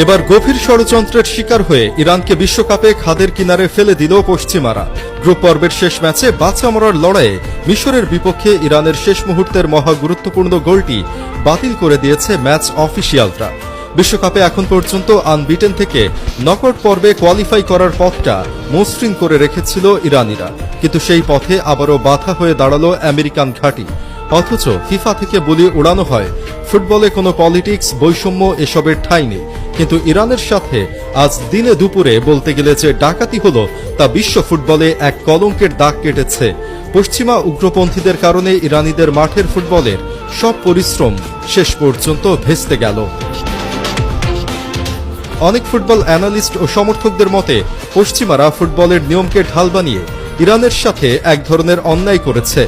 এবার গভীর ষড়যন্ত্রের শিকার হয়ে ইরানকে বিশ্বকাপে খাদের কিনারে ফেলে দিল পশ্চিমারা। গ্রুপ পর্বের শেষ ম্যাচে বাঁচা মরার লড়াইয়ে মিশরের বিপক্ষে ইরানের শেষ মুহূর্তের মহা গুরুত্বপূর্ণ গোলটি বাতিল করে দিয়েছে ম্যাচ অফিসিয়ালরা। বিশ্বকাপে এখন পর্যন্ত আনবিটেন থেকে নকআউট পর্বে কোয়ালিফাই করার পথটা মসৃণ করে রেখেছিল ইরানিরা, কিন্তু সেই পথে আবারও বাধা হয়ে দাঁড়ালো আমেরিকান ঘাঁটি। অথচ ফিফা থেকে বলি উড়ানো হয় ফুটবলে কোনো পলিটিক্স, বৈষম্য এসবের ঠাঁই নেই, কিন্তু ইরানের সাথে আজ দিনে দুপুরে বলতে গেলে যে ডাকাতি হলো তা বিশ্ব ফুটবলে এক কলঙ্কের দাগ কেটেছে। পশ্চিমা উগ্রপন্থীদের কারণে ইরানিদের মাঠের ফুটবলের সব পরিশ্রম শেষ পর্যন্ত ভেস্তে গেল। অনেক ফুটবল অ্যানালিস্ট ও সমর্থকদের মতে পশ্চিমারা ফুটবলের নিয়মকে ঢাল বানিয়ে ইরানের সাথে এক ধরনের অন্যায় করেছে।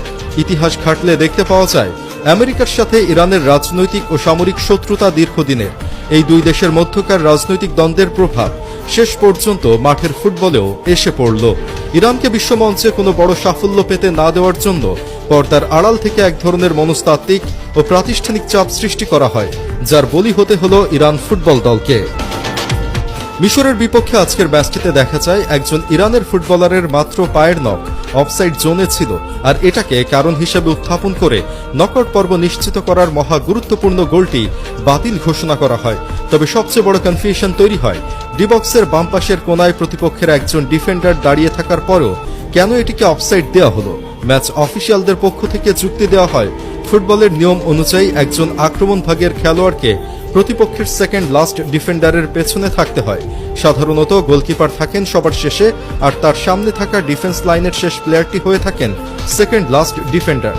ইতিহাস ঘাটলে দেখতে পাওয়া যায় আমেরিকার সাথে ইরানের রাজনৈতিক ও সামরিক শত্রুতা দীর্ঘদিনের। এই দুই দেশের মধ্যকার রাজনৈতিক দ্বন্দ্বের প্রভাব শেষ পর্যন্ত মাঠের ফুটবলেও এসে পড়ল। ইরানকে বিশ্বমঞ্চে কোনো বড় সাফল্য পেতে না দেওয়ার জন্য পর্দার আড়াল থেকে এক ধরনের মনস্তাত্ত্বিক ও প্রাতিষ্ঠানিক চাপ সৃষ্টি করা হয়, যার বলি হতে হলো ইরান ফুটবল দলকে। মিশরের বিপক্ষে আজকের ম্যাচটিতে দেখা যায় একজন ইরানের ফুটবলারের মাত্র পায়ের নখ অফসাইড জোনে ছিল, আর এটাকে কারণ হিসেবে উত্থাপন করে নকআউট পর্ব নিশ্চিত করার মহা গুরুত্বপূর্ণ গোলটি বাতিল ঘোষণা করা হয়। তবে সবচেয়ে বড় কনফিউশন তৈরি হয় ডি বক্সের বাম পাশের কোনায় প্রতিপক্ষের একজন ডিফেন্ডার দাঁড়িয়ে থাকার পরও কেন এটিকে অফসাইড দেওয়া হলো। ম্যাচ অফিসিয়ালদের পক্ষ থেকে যুক্তি দেওয়া হয় ফুটবলের নিয়ম অনুযায়ী একজন আক্রমণ ভাগের খেলোয়াড়কে প্রতিপক্ষের সেকেন্ড লাস্ট ডিফেন্ডারের পেছনে থাকতে হয়। সাধারণত গোলকিপার থাকেন সবার শেষে, আর তার সামনে থাকা ডিফেন্স লাইনের শেষ প্লেয়ারটি হয়ে থাকেন সেকেন্ড লাস্ট ডিফেন্ডার।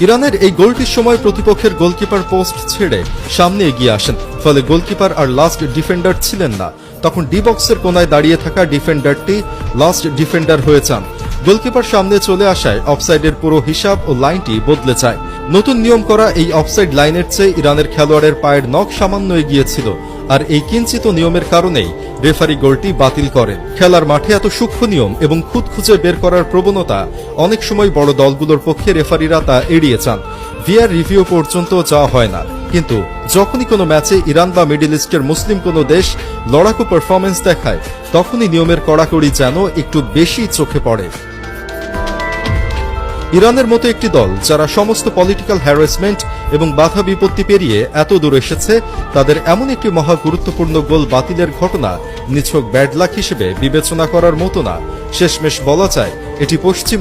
ইরানের এই গোলটির সময় প্রতিপক্ষের গোলকিপার পোস্ট ছেড়ে সামনে এগিয়ে আসেন, ফলে গোলকিপার আর লাস্ট ডিফেন্ডার ছিলেন না। তখন ডি বক্সের কোনায় দাঁড়িয়ে থাকা ডিফেন্ডারটি লাস্ট ডিফেন্ডার হয়ে যান। গোলকিপার সামনে চলে আসায় অফসাইডের পুরো হিসাব ও লাইনটি বদলে যায়। নতুন নিয়ম করা এই অফসাইড লাইনের চেয়ে ইরানের খেলোয়াড়ের পায়ের নখ সামান্য এগিয়েছিল, আর এই কিঞ্চিত নিয়মের কারণেই রেফারি গোলটি বাতিল করেন। খেলার মাঠে এত সূক্ষ্ম নিয়ম এবং খুঁত খুঁজে বের করার প্রবণতা অনেক সময় বড় দলগুলোর পক্ষে রেফারিরা তা এড়িয়ে যান। ভিআর রিভিউ পর্যন্ত যাওয়া হয় না, কিন্তু যখনই কোনো ম্যাচে ইরান বা মিডল ইস্টের মুসলিম কোনো দেশ লড়াকু পারফরমেন্স দেখায়, তখনই নিয়মের কড়াকড়ি যেন একটু বেশি চোখে পড়ে। ইরানের মতো একটি দল যারা সমস্ত পলিটিক্যাল হ্যারাসমেন্ট এবং বাধা বিপত্তি পেরিয়ে এত দূর এসেছে, তাদের এমন একটি মহা গুরুত্বপূর্ণ গোল বাতিলের ঘটনা নিছক ব্যাড লাক হিসেবে বিবেচনা করার মতো না। শেষমেশ বলা যায় এটি পশ্চিম